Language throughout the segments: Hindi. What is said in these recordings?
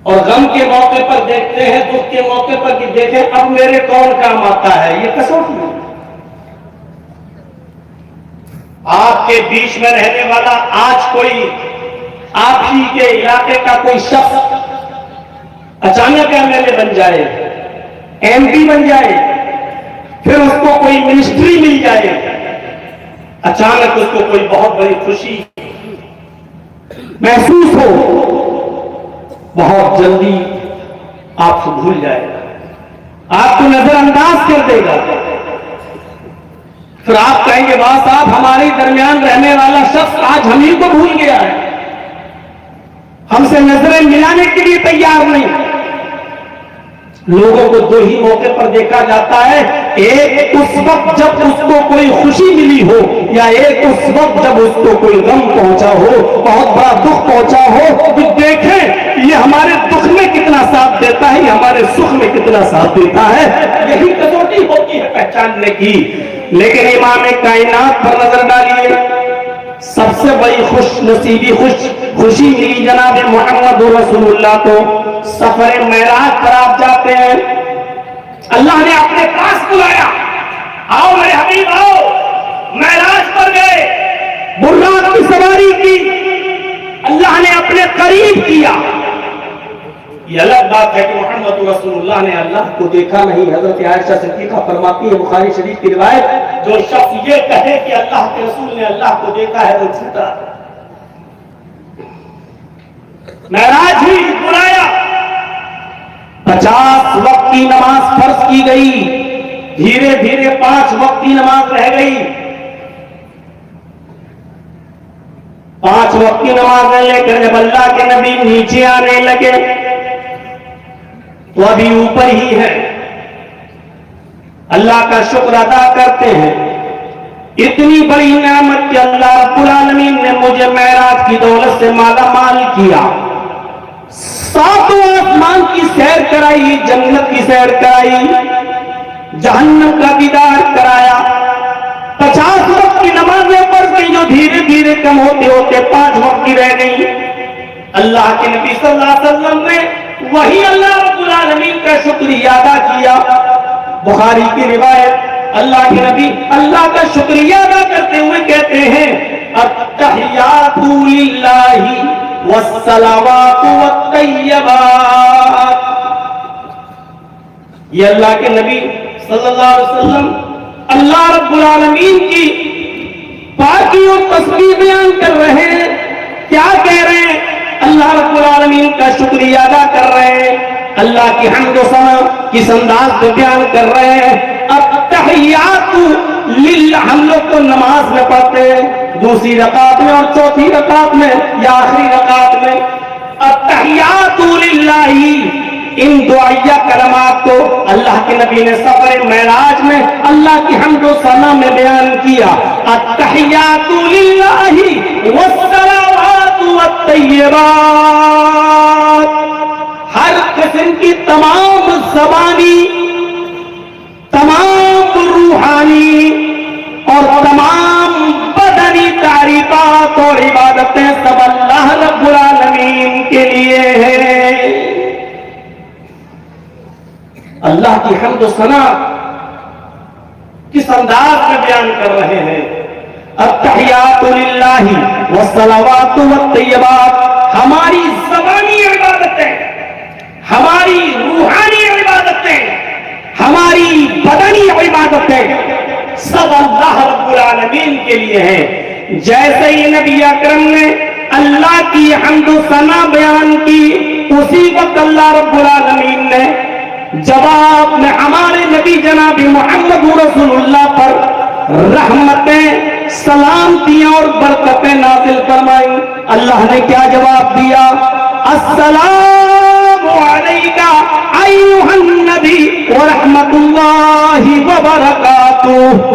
और गम के मौके पर देखते हैं, दुख के मौके पर कि देखें अब मेरे कौन काम आता है। ये कसौटी है। आपके बीच में रहने वाला आज कोई आप ही के इलाके का कोई शख्स अचानक एमएलए बन जाए, एमपी बन जाए, फिर उसको कोई मिनिस्ट्री मिल जाए, अचानक उसको कोई बहुत बड़ी खुशी महसूस हो, बहुत जल्दी आपसे भूल जाएगा, आपको नजरअंदाज कर देगा। फिर आप कहेंगे वाह साहब, हमारे दरमियान रहने वाला शख्स आज हम ही को भूल गया है, हमसे नजरें मिलाने के लिए तैयार नहीं। लोगों को दो ही मौके पर देखा जाता है, एक उस वक्त जब उसको कोई खुशी मिली हो, या एक उस वक्त जब उसको कोई गम पहुंचा हो, बहुत बड़ा दुख पहुंचा हो। तो देखें ये हमारे दुख में कितना साथ देता है, हमारे सुख में कितना साथ देता है। यही कसौटी होती है पहचानने की। लेकिन इमाम कायनात पर नजर डालिए, सबसे बड़ी खुशी मिली जनाब मोहम्मद रसूलुल्लाह को। सफर मेराज पर आप जाते हैं, अल्लाह ने अपने पास बुलाया, आओ मेरे हबीब आओ। मेराज पर गए, बुर्राक की सवारी की, अल्लाह ने अपने करीब किया। ये अलग बात है कि मोहम्मद रसूलुल्लाह ने अल्लाह को देखा नहीं। हजरत आयशा सिद्दीक़ा फरमाती है, बुखारी शरीफ की रिवायत, जो शख्स ये कहे कि अल्लाह के रसूल ने अल्लाह को देखा है वो झूठा। मेराज ही बुलाया, 50 वक्त की नमाज फर्ज की गई, धीरे धीरे 5 वक्त की नमाज रह गई। 5 वक्त की नमाज लेकर जब अल्लाह के नबी नीचे आने लगे तो अभी ऊपर ही है, अल्लाह का शुक्र अदा करते हैं। इतनी बड़ी नेमत कि अल्लाह रब्बुल आलमीन ने मुझे मेराज की दौलत से माला माल किया। 7 आसमान की सैर कराई, जन्नत की सैर कराई, जहन्नम का दीदार कराया। 50 वक्त की नमाजें पढ़ गई जो धीरे धीरे कम होते होते 5 वक्त की रह गई। अल्लाह के नबी सल्लल्लाहु अलैहि वसल्लम ने वही अल्लाह रब्बुल आलमीन का शुक्रिया अदा किया। बुखारी की रिवायत, अल्लाह के नबी अल्लाह का शुक्रिया अदा करते हुए कहते हैं, अत्तहियातु लिल्लाहि वस्सलावातु वत्तय्यबात। ये अल्लाह के नबी सल्लल्लाहु अलैहि वसल्लम अल्लाह रब्बुल आलमीन की पाकी और तस्बीह बयान कर रहे हैं। क्या कह रहे हैं? अल्लाह रब्बुल आलमीन का शुक्रिया अदा कर रहे हैं, अल्लाह की हम्द व सना किस अंदाज में बयान कर रहे हैं। अत्तहियातु लिल्लाह, हम लोग तो नमाज में पढ़ते हैं, दूसरी रकात में और चौथी रकात में या आखिरी रकात में, अत्तहियातु लिल्लाही। इन दुआया कलमात को अल्लाह के नबी ने सफर मेराज में अल्लाह की हम्द व सना में बयान किया। अत्तहियातु लिल्लाही वस्सलावातु वत्तय्यबात। हर किस्म की तमाम ज़बानी, तमाम रूहानी और तमाम बदनी तारीफात और इबादतें सब अल्लाह रब्बुल आलमीन के लिए है। अल्लाह की हम्द व सना किस अंदाज में बयान कर रहे हैं। अत्तहियातु लिल्लाहि वस्सलावातु वत्तय्यबात। हमारी ज़बानी इबादतें, हमारी रूहानी इबादतें, हमारी बदनी इबादतें सब अल्लाह रब्बुल आलमीन के लिए हैं। जैसे ही नबी अकरम ने अल्लाह की हम्द व सना बयान की, उसी वक्त अल्लाह रब्बुल आलमीन ने जवाब में हमारे नबी जनाब मोहम्मद रसूलुल्लाह पर रहमतें, सलामतियां और बरकतें नाज़िल फरमाई। अल्लाह ने क्या जवाब दिया? अस्सलामु अलैका अय्युहन नबी व रहमतुल्लाहि व बरकातुहू।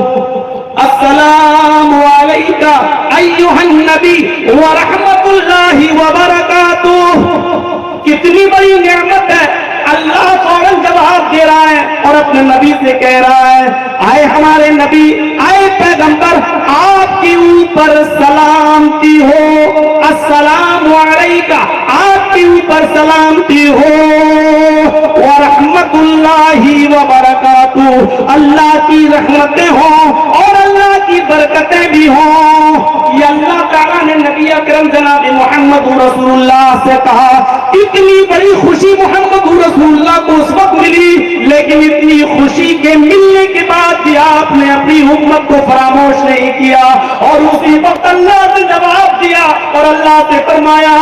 अस्सलामु अलैका अय्युहन नबी व रहमतुल्लाहि व बरकातुहू। कितनी बड़ी नेमत है। अल्लाह फौरन जवाब दे रहा है और अपने नबी से कह रहा है, आए हमारे नबी, आए पैगंबर, आपके ऊपर सलामती हो। अस्सलामु अलैका, आपके ऊपर ऊपर सलामती हो। व रहमतुल्लाहि व बरकातुहू, अल्लाह की रहमतें हों और अल्लाह की बरकतें भी हों। ये अल्लाह ताला ने नबी अकरम जनाब मोहम्मद रसूलुल्लाह से कहा। इतनी बड़ी खुशी मोहम्मद रसूलुल्लाह को उस वक्त मिली, लेकिन इतनी खुशी के मिलने के बाद भी आपने अपनी उम्मत को फरामोश नहीं किया और उसी वक्त अल्लाह ने जवाब दिया और अल्लाह से फरमाया,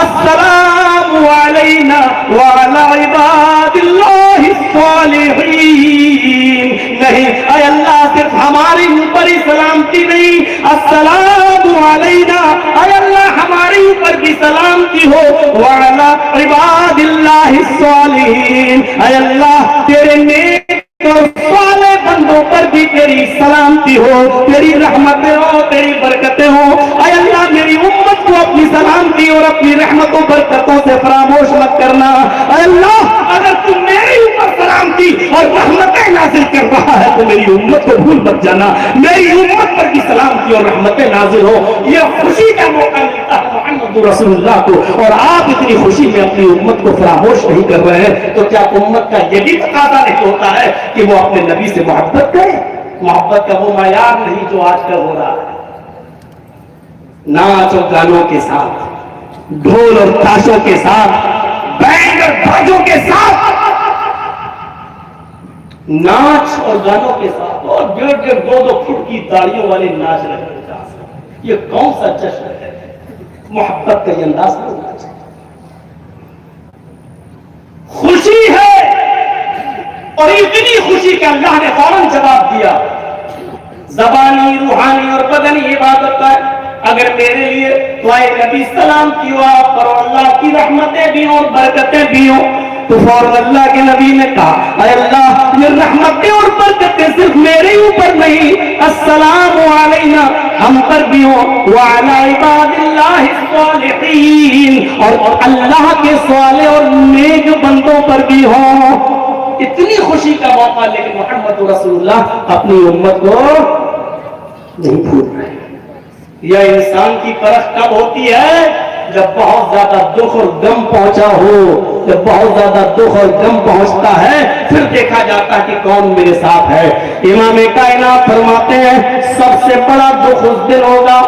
अस्सलामु अलैना व अला इबादिल्लाहि सालिहीन। नहीं, अय अल्लाह सिर्फ हमारे ऊपर ही सलामती नहीं, अस्सलामु अलैना, अय अल्लाह हमारे ऊपर भी सलामती हो, व अला इबादिल्लाहि सालिहीन, अय अल्लाह तेरे नेक और साले बंदों पर भी तेरी सलामती हो, तेरी रहमतें हो, तेरी बरकतें हो। अय अल्लाह मेरी उम्मत को अपनी सलामती और अपनी रहमतों बरकतों से फरामोश मत करना। अय अल्लाह अगर तुम मेरे ऊपर सलामती और रहमतें नाजिल कर रहा है तो मेरी उम्मत को भूल मत जाना, मेरी उम्मत पर भी सलामती और रहमतें नाजिल हो। यह खुशी का मौका मिलता है मोहम्मद रसूलुल्लाह को और आप इतनी खुशी में अपनी उम्मत को फरामोश नहीं कर रहे हैं, तो क्या उम्मत का यह भी तकाजा नहीं होता है कि वो अपने नबी से मोहब्बत करे? मोहब्बत का वो मयार नहीं जो आजकल हो रहा है, नाच और गानों के साथ, ढोल और ताशों के साथ, बैंड और बाजों के साथ, नाच और गानों के साथ और 1.5 2 फुट की दाढ़ियों वाले नाच रहे हैं। ये कौन सा जश्न है? मोहब्बत का ये अंदाज होना चाहिए। खुशी है और इतनी खुशी का अल्लाह ने फौरन जवाब दिया। ज़बानी, रूहानी और बदनी इबादत है अगर मेरे लिए तो आए नबी सलाम की आप पर अल्लाह की रहमतें भी और बरकतें भी हो। तो फौरन अल्लाह के नबी ने कहा, अरे अल्लाह ये रहमतें और बरकतें सिर्फ मेरे ऊपर नहीं, अस्सलामु अलैना हम पर भी हो, व अला इबादिल्लाहि सालिहीन और अल्लाह के साले और नेक बंदों पर भी हो। इतनी खुशी का मौका, लेकिन मोहम्मद रसूलुल्लाह अपनी उम्मत को नहीं भूल रहे। यह इंसान की परख कब होती है? जब बहुत ज्यादा दुख और गम पहुंचा हो। जब बहुत ज्यादा दुख और गम पहुंचता है फिर देखा जाता है कि कौन मेरे साथ है। इमाम कायनात फरमाते हैं सबसे बड़ा दुख उस दिन होगा,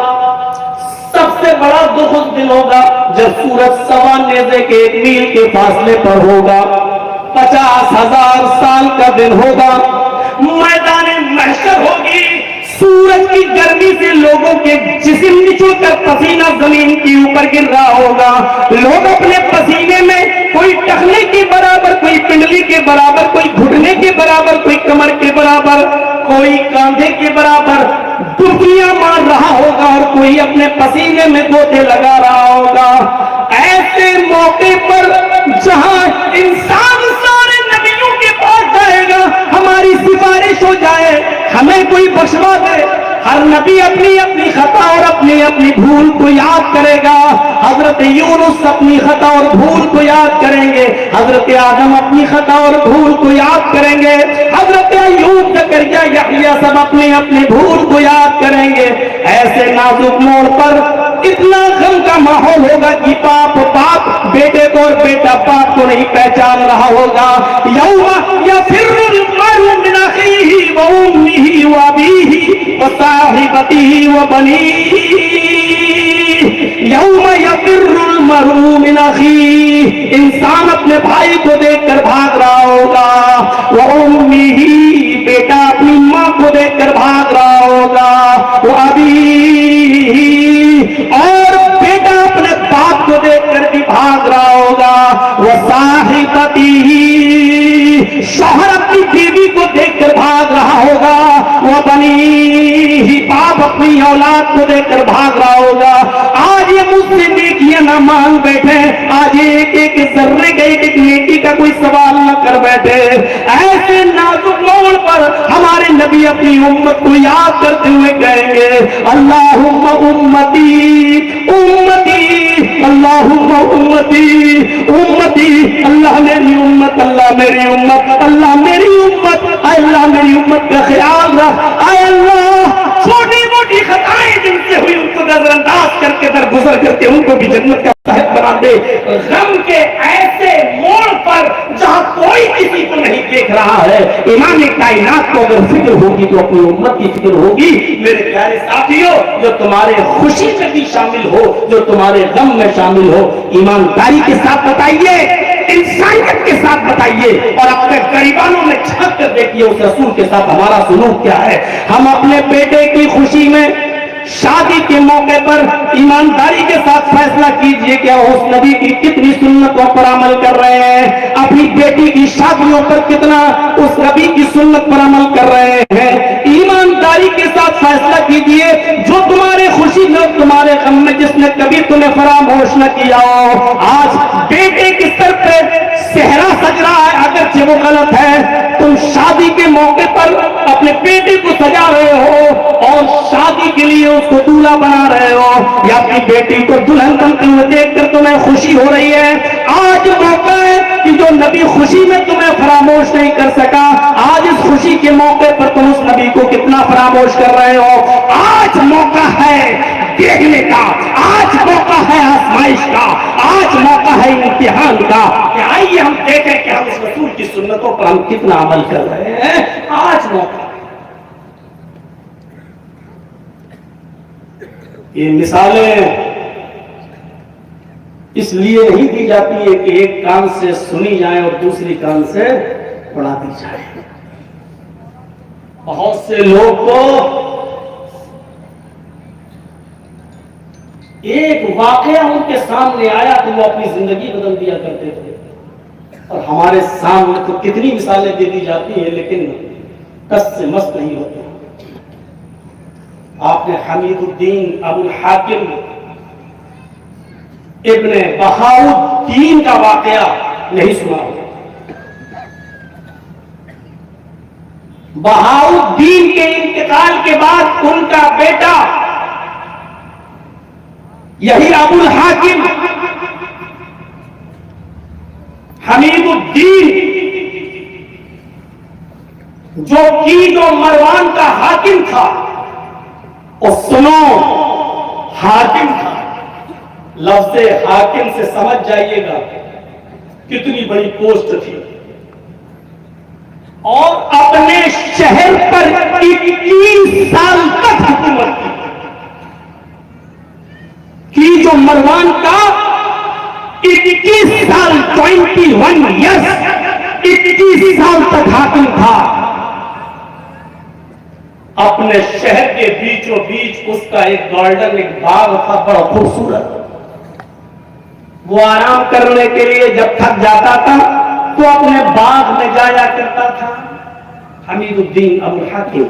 सबसे बड़ा दुख उस दिन होगा जब सूरज सवा नेज़े के 1 मील के फासले पर होगा। 50,000 साल का दिन होगा, मैदान महशर होगी, सूरज की गर्मी से लोगों के जिस्म निचोड़ कर पसीना जमीन के ऊपर गिर रहा होगा। लोग अपने पसीने में कोई टखने के बराबर, कोई पिंडली के बराबर, कोई घुटने के बराबर, कोई कमर के बराबर, कोई कांधे के बराबर डुबकियां मार रहा होगा और कोई अपने पसीने में गोते लगा रहा होगा। ऐसे मौके पर जहां इंसान सारे नबियों के पास जाएगा, हमारी सिफारिश हो जाए, हमें कोई बख्शवा दे। हर नबी अपनी अपनी खता और अपनी अपनी भूल को याद करेगा। हजरत यूनुस अपनी खता और भूल को याद करेंगे, हजरत आदम अपनी खता और भूल को याद करेंगे, हजरत अय्यूब, ज़करिया, यहया सब अपनी अपनी भूल को याद करेंगे। ऐसे नाजुक मोड़ पर इतना गम का माहौल होगा कि बाप बेटे को और बेटा बाप को नहीं पहचान रहा होगा। यौमा यफिर्रुल मर्'उ मिन अखीही व उम्मिही व अबीही व साहिबतिही व बनीही। यौमा यफिर्रुल मर्'उ मिन अखीही, इंसान अपने भाई को देखकर भाग रहा होगा। व उम्मिही, बेटा अपनी माँ को देखकर भाग रहा होगा। व अबीही, और बेटा अपने बाप को देखकर भी भाग रहा होगा। वो साहिबतिही, शौहर अपनी बीवी को देखकर भाग रहा होगा। वो बनीही, बाप अपनी औलाद को देखकर भाग रहा होगा। आज ये मुझसे नेकियां ना मांग बैठे, आज एक एक जर्रे का एक एक नेकी का कोई सवाल न कर बैठे। ऐसे नाजुक मोड़ पर हमारे नबी अपनी उम्मत को याद करते हुए कहेंगे, अल्लाहुम्मा उम्मती उम्मती, अल्लाहुम्मा उम्मती उम्मती, अल्लाह मेरी उम्मत, अल्लाह मेरी उम्मत, अल्लाह मेरी उम्मत, अल्लाह मेरी उम्मत का ख्याल रख। अल्लाह छोटी मोटी खताएं जिनसे हुई उनको नजरअंदाज करके दरगुजर करके उनको भी जन्नत का साहिब बना दे। गम के रहा है। इमाम कायनात को अगर फिक्र होगी तो अपनी उम्मत की फिक्र होगी। मेरे प्यारे साथियों, जो तुम्हारे खुशी में भी शामिल हो, जो तुम्हारे गम में शामिल हो, ईमानदारी के साथ बताइए, इंसानियत के साथ बताइए और अपने गरीबानों में झांक कर देखिए उस रसूल के साथ हमारा सुलूक क्या है। हम अपने बेटे की खुशी में, शादी के मौके पर ईमानदारी के साथ फैसला कीजिए कि उस नबी की कितनी सुन्नतों पर अमल कर रहे हैं, अपनी बेटी की शादियों पर कितना उस नबी की सुन्नत पर अमल कर रहे हैं। ईमानदारी के साथ फैसला कीजिए, जो तुम्हारे खुशी में, तुम्हारे गम में जिसने कभी तुम्हें फरामोश न किया हो, आज बेटे के सर पे सेहरा सज रहा है, अगर वो गलत है, तुम शादी के मौके पर अपने बेटे को सजा रहे हो और शादी के लिए उसको दूल्हा बना रहे हो, या अपनी बेटी को दुल्हन बनते हुए देखकर तुम्हें खुशी हो रही है। आज मौका है कि जो नबी खुशी में तुम्हें फरामोश नहीं कर सका, आज इस खुशी के मौके पर तुम उस नबी को कितना फरामोश कर रहे हो। आज मौका है देखने का, आज मौका है आजमाइश का, आज मौका है इम्तिहान का कि आइए हम देखें कि हम इस रसूल की सुन्नतों पर हम कितना अमल कर रहे हैं। आज मौका। ये मिसालें इसलिए नहीं दी जाती है कि एक कान से सुनी जाए और दूसरी कान से पढ़ा दी जाए। बहुत से लोग को एक वाकया उनके सामने आया तो वो अपनी जिंदगी बदल दिया करते थे, और हमारे सामने तो कितनी मिसालें दे दी जाती हैं लेकिन कस से मस्त नहीं होते। आपने हमीदुद्दीन अबुल हाकिम इब्ने बहाउद्दीन का वाकया नहीं सुना होगा। बहाउद्दीन के इंतकाल के बाद उनका बेटा यही अबुल हाकिम हमीदुद्दीन, जो मरवान का हाकिम था, और सुनो हाकिम था, लफ्ज़े हाकिम से समझ जाइएगा कितनी बड़ी पोस्ट थी, और अपने शहर पर 21 साल तक हुकूमत की जो मरवान का 21 साल 21 ईयर्स 21 साल तक हाकिम था। अपने शहर के बीचों बीच उसका एक गार्डन, एक बाग था बड़ा खूबसूरत। वो आराम करने के लिए जब थक जाता था तो अपने बाग में जाया करता था। हमीदुद्दीन अबुल हाकिम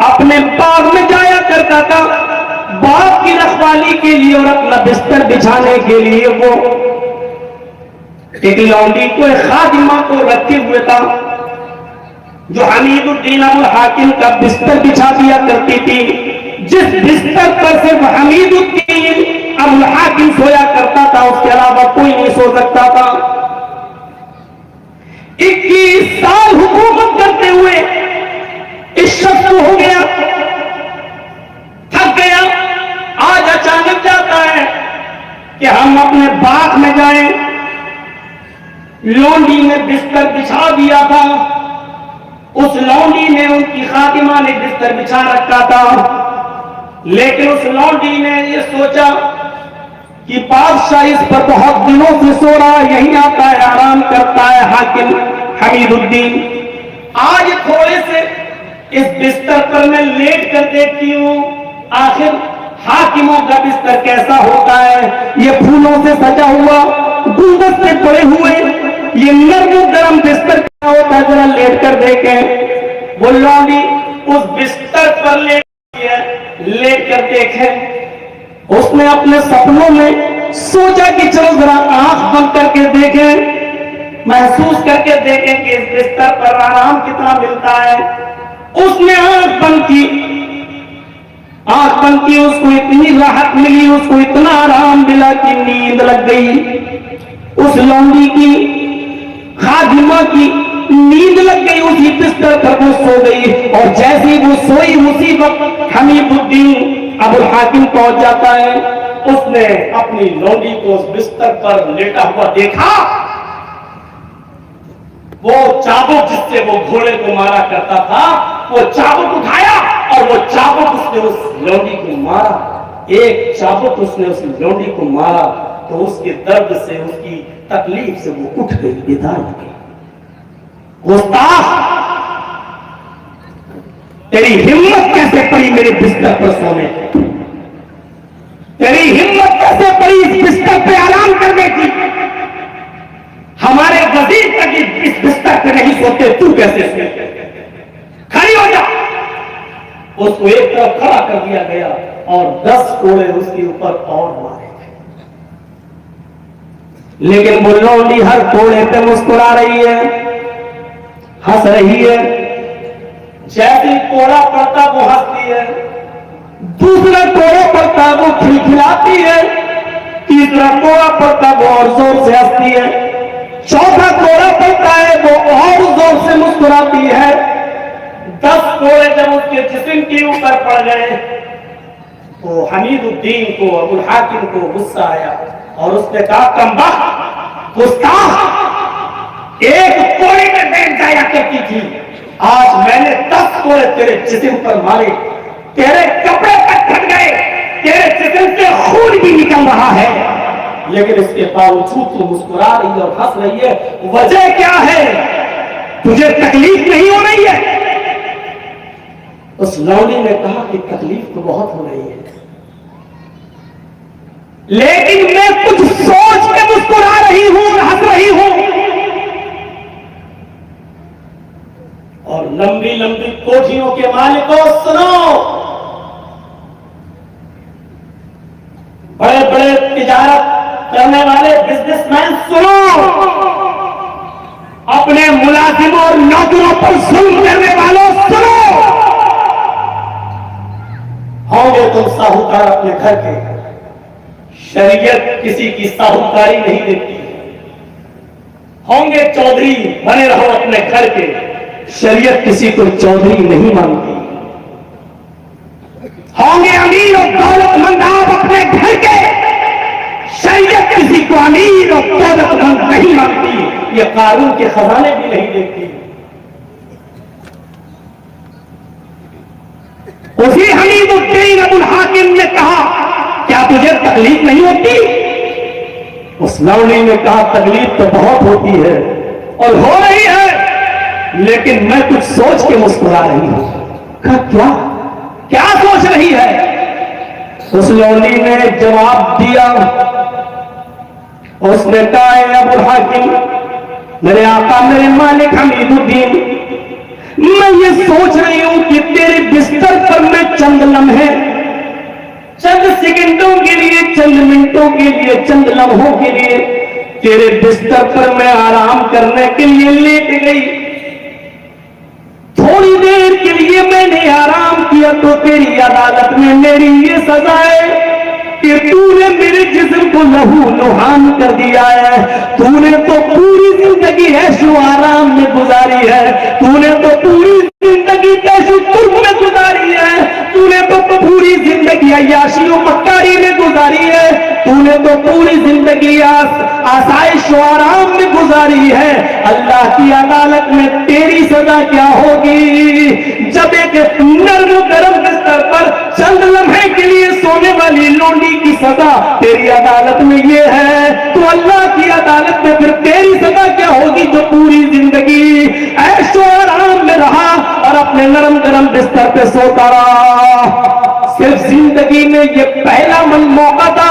अपने बाग में जाया करता था, बाग की रखवाली के लिए और अपना बिस्तर बिछाने के लिए वो एक लौंडी को, एक खादिमा को रखे हुए था, जो हमीदुद्दीन अबुल हाकिम का बिस्तर बिछा दिया करती थी। जिस बिस्तर पर सिर्फ हमीदुद्दीन अबुल हाकिम सोया करता था, उसके अलावा कोई नहीं सो सकता था। 21 साल हुकूमत करते हुए इस शख्स को हो गया, थक गया। आज अचानक जाता है कि हम अपने बाग में जाएं। लौंडी ने बिस्तर बिछा दिया था, उस लौंडी ने, उनकी खातिमा ने बिस्तर बिछा रखा था, लेकिन उस लौंडी ने ये सोचा कि बादशाह इस पर बहुत दिनों से सो रहा है, यहीं आता है, आराम करता है हाकिम हमीदुद्दीन। आज थोड़े से इस बिस्तर पर मैं लेट कर देखती हूं, आखिर हाकिमों का बिस्तर कैसा होता है। ये फूलों से सजा हुआ, गुलदस्ते पड़े हुए, ये नर्म गरम बिस्तर क्या होता है, जरा लेट कर देखें। वो लौंडी उस बिस्तर पर लेट कर देखे। उसने अपने सपनों में सोचा कि चलो जरा आंख बंद करके देखें, महसूस करके देखें कि इस बिस्तर पर आराम कितना मिलता है। उसने आंख बंद की, उसको इतनी राहत मिली, उसको इतना आराम मिला कि नींद लग गई। उस लौंडी की, खादिमा की नींद लग गई, उसी बिस्तर पर वो सो गई। और जैसे ही वो सोई, उसी वक्त हमीदुद्दीन अबुल हाकिम पहुंच जाता है। उसने अपनी लौंडी को उस बिस्तर पर लेटा हुआ देखा वो चाबुक जिससे वो घोड़े को मारा करता था, वो चाबुक उठाया और वो चाबुक उसने उस लौंडी को मारा। एक चाबुक उसने उस लौंडी को मारा तो उसके दर्द से, उसकी तकलीफ से वो उठ गई, बेदार हो गई। गुस्ताख, तेरी हिम्मत कैसे पड़ी मेरे बिस्तर पर सोने की? तेरी हिम्मत कैसे पड़ी इस बिस्तर पे आराम करने की? हमारे वजीर तक इस बिस्तर पे नहीं सोते, तू कैसे सोते? खड़ी हो जा। उसको एक तरफ खड़ा कर दिया गया और 10 कोड़े उसके ऊपर और मारे गए। लेकिन वो लौंडी हर कोड़े पे मुस्कुरा रही है, हंस रही है। जैसे कोड़ा पड़ता वो हंसती है, दूसरा कोड़ा पड़ता वो खिलखिलाती है, तीसरा कोड़ा पड़ता वो और जोर से हंसती है, चौथा कोड़ा पड़ता है वो और जोर से मुस्कुराती है। 10 कोड़े जब उसके जिस्म के ऊपर पड़ गए तो हमीदुद्दीन को, अबुल हाकिम को गुस्सा आया और उसने कहा, कमबख्त, गुस्ताख, एक कोड़े में बैठ जाया करती थी, आज मैंने 10 कोड़े तेरे जिस्म पर मारे, तेरे कपड़े तक फट गए, तेरे जिस्म से खून भी निकल रहा है, लेकिन इसके बावजूद तू मुस्कुरा रही और हंस रही है, वजह क्या है? तुझे तकलीफ नहीं हो रही है? उस लौंडी ने कहा कि तकलीफ तो बहुत हो रही है, लेकिन मैं कुछ सोच के मुस्कुरा रही हूं, हंस रही हूं। और लंबी लंबी कोठियों के मालिकों सुनो, बड़े बड़े तिजारत करने वाले बिजनेसमैन सुनो, अपने मुलाजिमों और नौकरों पर जुल्म करने वालों सुनो, होंगे तुम साहूकार अपने घर के, शरीयत किसी की साहूकारी नहीं देती। होंगे चौधरी, बने रहो अपने घर के, शरीयत किसी को चौधरी नहीं मानती। होंगे अमीर और दौलतमंद आप अपने घर के, शरीयत किसी को अमीर और दौलतमंद नहीं मानती, ये कानून के खजाने भी नहीं देखती। उसी हमीदुद्दीन अबुल हाकिम ने कहा, क्या तुझे तकलीफ नहीं होती? उस लौंडी ने कहा, तकलीफ तो बहुत होती है और हो रही है, लेकिन मैं कुछ सोच के मुस्कुरा रही हूं। कहा, क्या क्या सोच रही है? उस लौंडी ने जवाब दिया, उसने कहा, अबुल हाकिम, मेरे आका, मेरे मालिक हमीदुद्दीन, मैं ये सोच रही हूं कि तेरे बिस्तर पर मैं चंद लम्हे, चंद सेकंडों के लिए, चंद मिनटों के लिए, चंद लम्हों के लिए तेरे बिस्तर पर मैं आराम करने के लिए लेट गई। थोड़ी देर के लिए मैंने आराम किया तो तेरी अदालत में मेरी ये सजा है कि तूने मेरे जिस्म को लहू लुहान कर दिया है। तूने तो पूरी जिंदगी ऐशो आराम में गुजारी है, तूने तो पूरी जिंदगी ऐशो तुर्क में गुजारी है, तूने तो पूरी जिंदगी अय्याशी और मक्कारी में गुजारी है, तूने तो पूरी जिंदगी आसाइश और आराम में गुजारी है। अल्लाह की अदालत में तेरी सजा क्या होगी? जब एक नर्म गरम बिस्तर पर चंद लम्हे के लिए सोने वाली लौंडी की सजा तेरी अदालत में ये है, तो अल्लाह की अदालत में फिर तेरी सजा क्या होगी? जो पूरी जिंदगी ऐशो आराम में रहा और अपने नरम गरम बिस्तर पे सोता रहा। सिर्फ जिंदगी में ये पहला मौका था।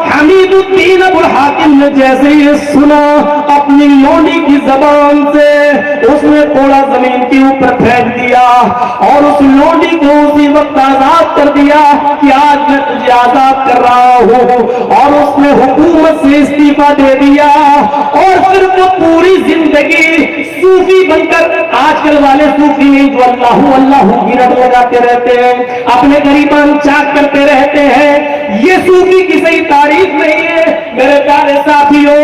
हमीदुद्दीन अबुल हाकिम ने जैसे ये सुना, अपनी लौंडी की जबान से उसने थोड़ा जमीन के ऊपर फेंक दिया और उस लौंडी को उसी वक्त आजाद कर दिया कि आज मैं तुझे आजाद कर रहा हूं। और उसने हुकूमत से इस्तीफा दे दिया और फिर वो पूरी जिंदगी सूफी बनकर, आजकल वाले सूफी नहीं जो अल्लाहू अल्लाहू की रट लगाते रहते हैं, अपने गरीबान चाक करते रहते हैं, ये सूफी की सही तारीफ नहीं है मेरे प्यारे साथियों।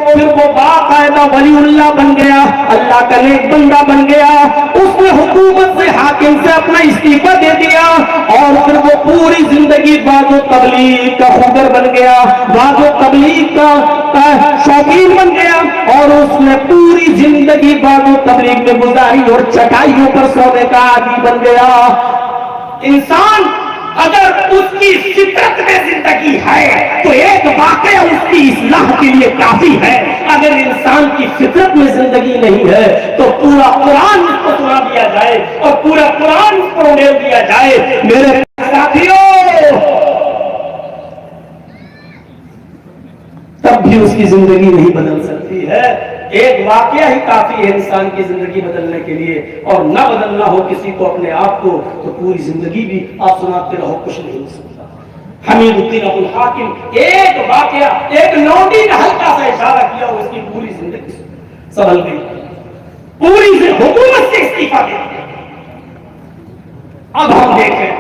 फिर वो बाकायदा वलीउल्लाह बन गया, अल्लाह का नेक बंदा बन गया। उसने हुकूमत से, हाकिम से अपना इस्तीफा दे दिया और फिर वो पूरी जिंदगी बाजो तबलीग का खुदर बन गया, बाजो तबलीग का शौकीन बन गया। और उसने पूरी जिंदगी बागो तबलीग में गुजारी और चटाइयों पर सोने का आदी बन गया। इंसान अगर उसकी फितरत में जिंदगी है तो एक वाकया उसकी इस्लाह के लिए काफी है। अगर इंसान की फितरत में जिंदगी नहीं है तो पूरा कुरान उसको सुना दिया जाए और पूरा कुरान उसको उड़ेल दिया जाए। मेरे साथियों, तब भी उसकी जिंदगी नहीं बदल सकती है। एक वाकया ही काफी है इंसान की जिंदगी बदलने के लिए, और न बदलना हो किसी को अपने आप को तो पूरी जिंदगी भी आप सुनाते रहो, कुछ नहीं हो सकता। हमीदुद्दीन अबुल हाकिम एक वाकया, एक लौंडी का हल्का सा इशारा किया और उसकी पूरी जिंदगी संभल गई, पूरी से हुकूमत से इस्तीफा दे दिया। अब हम देखें,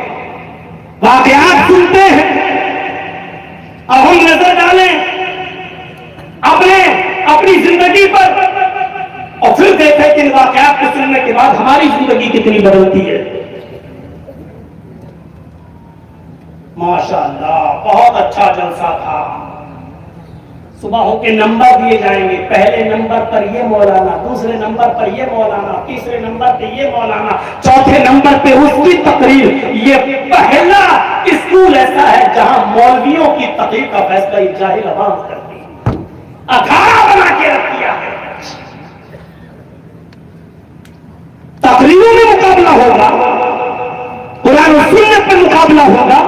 वाकयात सुनते हैं, अब हम नजर डालें अपनी जिंदगी पर और फिर देखें कि इन वाकयात को सुनने के बाद हमारी जिंदगी कितनी बदलती है। माशाअल्लाह, बहुत अच्छा जलसा था। सुबह के नंबर दिए जाएंगे, पहले नंबर पर ये मौलाना, दूसरे नंबर पर ये मौलाना, तीसरे नंबर पे ये मौलाना, चौथे नंबर पे उसकी तकरीर। ये पहला स्कूल ऐसा है जहां मौलवियों की तकरीर का फैसला जाहिर आवाम करती है, अखाड़ा बना के रख दिया है। तकरीरों में मुकाबला होगा, कुरान और सुन्नत पे मुकाबला होगा।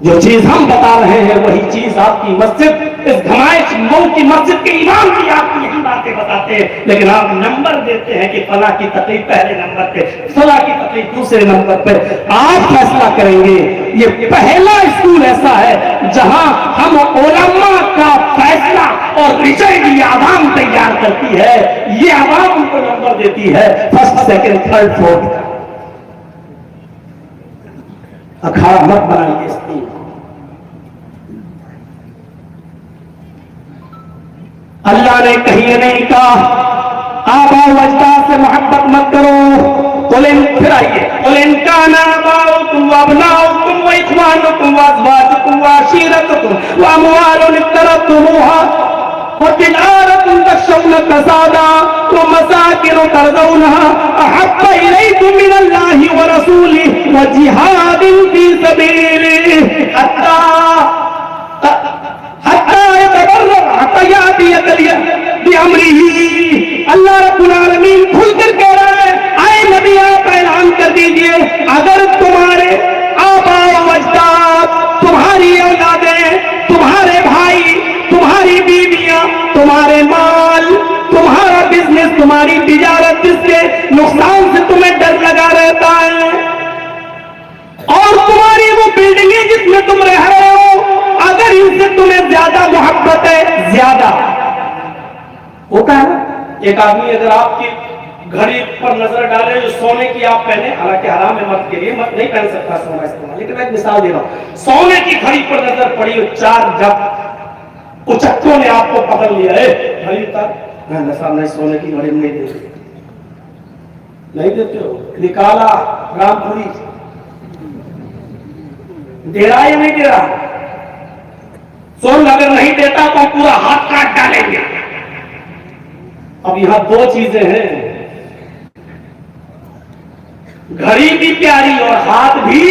जो चीज हम बता रहे हैं वही चीज आपकी मस्जिद, इस घमाइश मऊ की मस्जिद के इमाम भी आपकी यही बातें बताते हैं, लेकिन आप नंबर देते हैं कि फला की तकलीफ पहले नंबर पे, फला की तकलीफ दूसरे नंबर पे। आप फैसला करेंगे। ये पहला स्कूल ऐसा है जहां हम उलमा का फैसला और रिजल्ट ये आवाम तैयार करती है, ये आवाम उनको नंबर देती है, फर्स्ट सेकंड थर्ड फोर्थ। अखाड़ा मत बनाइए इसकी। अल्लाह ने कहीं नहीं कहा आबा वजदा से मोहब्बत मत करो। फिर आइए, इनकाना आबाउकुम व अबनाउकुम व इख्वानुकुम व अज़वाजुकुम व अशीरतुकुम व अमवालुन इक़्तरफ़्तumuहा व तिजारतुन तख़शौना कसादा व मसाकिन तर्दौनहा अहब्बा इलैकुम मिनल्लाहि व रसूलिहि व जिहादिन फी सबीलिहि हत्ता अल्लाह रब्बुल आलमीन खुलकर कह रहा है, आए नबी आप ऐलान कर दीजिए, अगर तुम्हारे आबा व अजदाद, तुम्हारी औलादें, तुम्हारे भाई, तुम्हारी बीवियां, तुम्हारे माल, तुम्हारा बिजनेस, तुम्हारी तिजारत, जिसके नुकसान से तुम्हें डर लगा रहता है, और तुम्हारी वो बिल्डिंगें जिसमें तुम रह रहे हो, अगर इनसे तुम्हें ज्यादा मोहब्बत है, ज्यादा होता है। एक आदमी अगर आपकी घड़ी पर नजर डाले जो सोने की आप पहने, हालांकि हराम है, मत के लिए मत नहीं पहन सकता सोना इस्तेमाल, लेकिन मैं एक मिसाल दे रहा हूं। सोने की घड़ी पर नजर पड़ी और चार जब उचक्कों ने आपको पकड़ लिया है, घड़ी उतार, नहीं सोने की घड़ी नहीं देते, नहीं देते हो, निकाला रामपुरी, दे रहा या नहीं दे रहा? सोन अगर नहीं देता तो पूरा हाथ काट डालेंगे। अब यहां दो चीजें हैं, घड़ी भी प्यारी और हाथ भी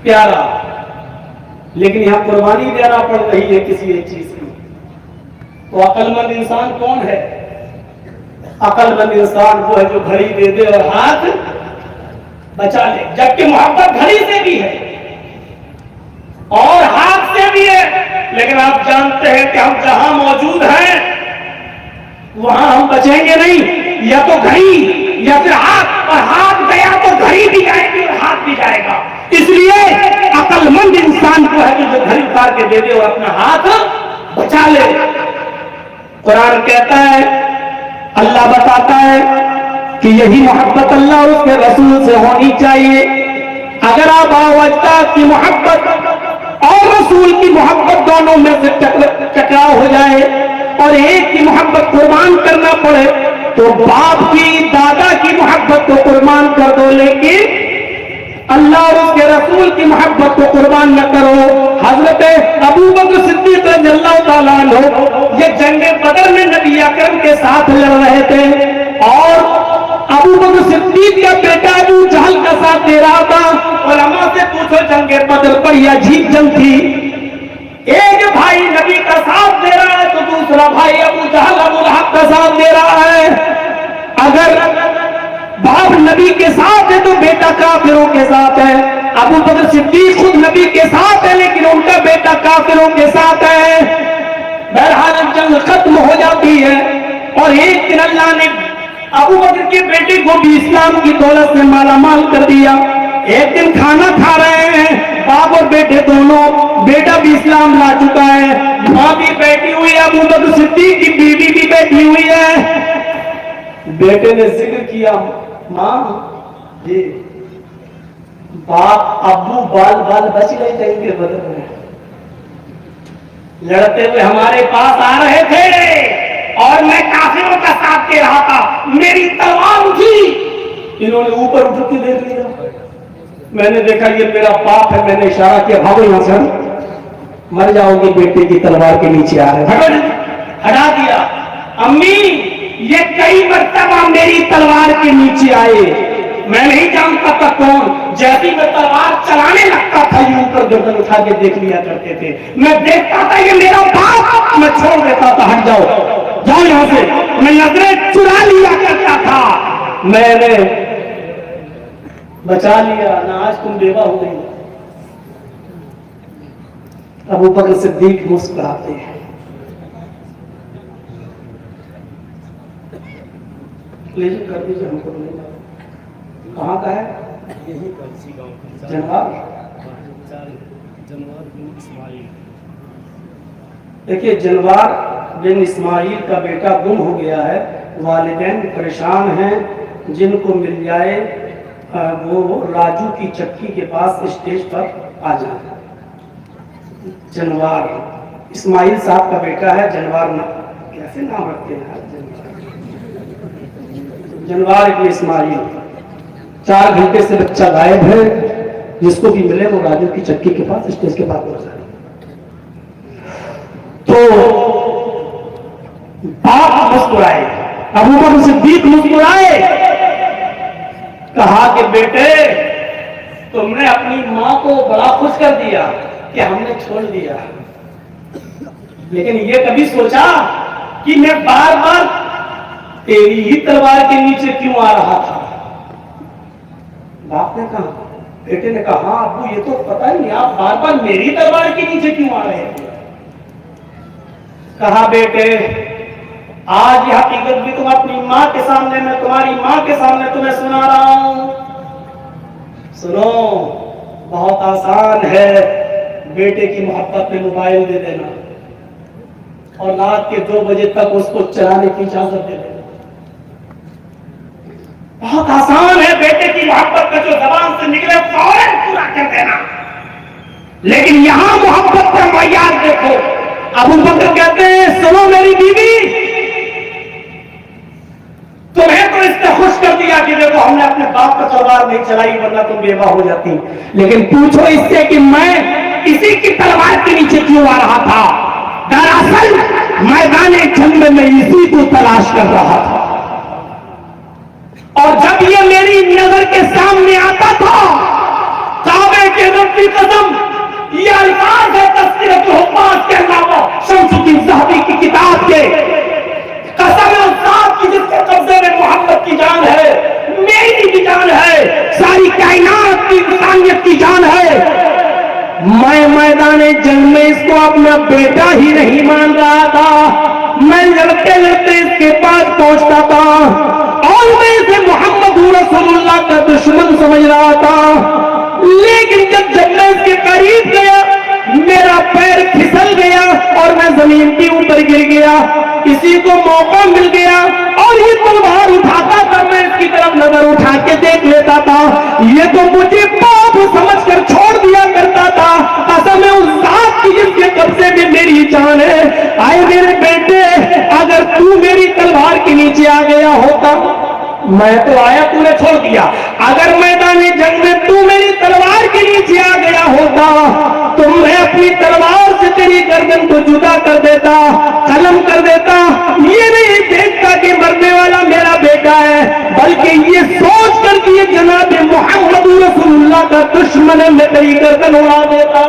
प्यारा, लेकिन यहां कुर्बानी देना पड़ रही है किसी एक चीज की। तो अक्लमंद इंसान कौन है? अक्लमंद इंसान वो है जो घड़ी दे दे और हाथ बचा ले, जबकि मोहब्बत घड़ी से भी है और हाथ से भी है। लेकिन आप जानते हैं कि हम जहां मौजूद हैं वहां हम बचेंगे नहीं, या तो घड़ी या फिर हाथ, और हाथ गया तो घड़ी भी जाएगी और हाथ भी जाएगा। इसलिए अक्लमंद इंसान को है कि जो घड़ी उतार के दे दे और अपना हाथ बचा ले। कुरान कहता है, अल्लाह बताता है कि यही मोहब्बत अल्लाह और उसके रसूल से होनी चाहिए। अगर आप आवाज़ की मोहब्बत और रसूल की मोहब्बत दोनों में से टकराव हो जाए और एक की मोहब्बत कुर्बान करना पड़े तो बाप की, दादा की मोहब्बत को कुर्बान कर दो, लेकिन अल्लाह और उसके रसूल की मोहब्बत को कुर्बान न करो। हजरत अबू बकर सिद्दीक रज़ियल्लाहु ताला अन्हु ये साथ लड़ रहे थे और अबू बकर सिद्दीक का बेटा अबू जहल का साथ दे रहा था। उलमा से पूछो जंग बदर पर यह अजीब जंग थी, एक भाई नबी का साथ दे रहा है तो दूसरा भाई अबू जहल अबू लहब का साथ दे रहा है। अगर बाप नबी के साथ है तो बेटा काफिरों के साथ है। अबू बकर सिद्दीक खुद नबी के साथ है लेकिन उनका बेटा काफिरों के साथ है। बहरहाल जंग खत्म हो जाती है और एक दिन अल्लाह ने अबू बकर के बेटे को भी इस्लाम की दौलत से मालामाल कर दिया। एक दिन खाना खा रहे हैं बाप और बेटे दोनों, बेटा भी इस्लाम ला चुका है, माँ भी बैठी हुई है, अबू बकर सिद्दीक की बीवी भी बैठी हुई है। बेटे ने जिक्र किया, माँ जी बाप अब्बू बाल बाल बच गए जाएंगे बदल में, लड़ते हुए हमारे पास आ रहे थे और मैं काफिरों का साथ दे रहा था, मेरी तलवार उठी, इन्होंने ऊपर उठ के देख लिया, मैंने देखा ये मेरा बाप है, मैंने इशारा किया भागो यहां से, मर जाओगे, बेटे की तलवार के नीचे आ रहे, हटा दिया। अम्मी ये कई मर्तबा मेरी तलवार के नीचे आए, मैं नहीं जानता था कौन, जैसे मैं तलवार चलाने लगता था ये ऊपर गर्दन उठा के देख लिया करते थे, मैं देखता था ये मेरा बाप, मैं छोड़ देता था, हट जाओ जाओ यहां से, मैं नजरें चुरा लिया करता था, मैंने बचा लिया ना, आज तुम बेवा हो गई। अबू बकर सिद्दीक मुस्कुराते हैं, प्लीज कर दीजिए हमको, कहाँ का है? जनवार बिन इस्माइल। देखिए जनवार बिन इस्माइल का बेटा गुम हो गया है, वालिदैन परेशान हैं, जिनको मिल जाए वो राजू की चक्की के पास स्टेज पर आ जाए। जनवार इस्माइल साहब का बेटा है, जनवार कैसे नाम रखते हैं, जनवार इब्न इस्माइल। 4 घंटे से बच्चा गायब है, जिसको भी मिले वो राजू की चक्की के पास स्टेज के पास पहुंच जाए। तो बाप मुस्कुराए, अबू बकर सिद्दीक मुस्कुराए, कहा कि बेटे तुमने अपनी मां को बड़ा खुश कर दिया कि हमने छोड़ दिया, लेकिन ये कभी सोचा कि मैं बार बार तेरी ही तलवार के नीचे क्यों आ रहा था? बाप ने कहा, बेटे ने कहा हाँ अब्बू ये तो पता ही नहीं, आप बार बार मेरी तलवार के नीचे क्यों आ रहे थे? कहा बेटे आज यह हकीकत भी तुम अपनी मां के सामने, मैं तुम्हारी मां के सामने तुम्हें सुना रहा हूं, सुनो, बहुत आसान है बेटे की मोहब्बत में मोबाइल दे देना और रात के 2 बजे तक उसको चलाने की इजाजत दे देना, बहुत आसान है बेटे की मोहब्बत का जो जबान से निकले फौरन पूरा कर देना, लेकिन यहां मोहब्बत का मयार देखो। अबू बकर कहते हैं सुनो मेरी बीवी, तुम्हें तो इसने खुश कर दिया कि देखो हमने अपने बाप पर तलवार नहीं चलाई वरना तुम बेवा हो जाती, लेकिन पूछो इससे कि मैं किसी की तलवार के नीचे क्यों आ रहा था? दरअसल मैदाने जंग में इसी को तलाश कर रहा था, और जब ये मेरी नजर के सामने आता था, काबे के रब की कसम, ये अल्फाज है तस्कीरतुल हुफ्फाज के अलावा शम्सुद्दीन ज़हबी की किताब के, कसम है उस ज़ात की जिसके कब्जे में मोहब्बत की जान है, मेरी भी जान है, सारी कायनात की इंसानियत की जान है, मैं मैदाने जंग में इसको अपना बेटा ही नहीं मान रहा था, मैं लड़ते लड़ते इसके पास पहुंचता था और मैं इसे मोहम्मद रसूलुल्लाह का दुश्मन समझ रहा था, लेकिन जब मैं इसके करीब गया मेरा पैर फिसल गया और मैं जमीन के ऊपर गिर गया, किसी को मौका मिल गया और ये तलवार उठाता था, मैं इसकी तरफ नजर उठा के देख लेता था, ये तो मुझे बाप समझकर छोड़ दिया करता था, कसम है उस ज़ात की जिसके कब्जे में मेरी जान है, आए मेरे बेटे अगर तू मेरी तलवार के नीचे आ गया होता, मैं तो आया तूने छोड़ दिया, अगर मैदानी जंग में तू मेरी तलवार के नीचे आ गया होता तो मैं अपनी तलवार से तेरी गर्दन को जुदा कर देता, कलम कर देता, ये नहीं देखता दुश्मन में तेरी गर्दन उड़ा देता।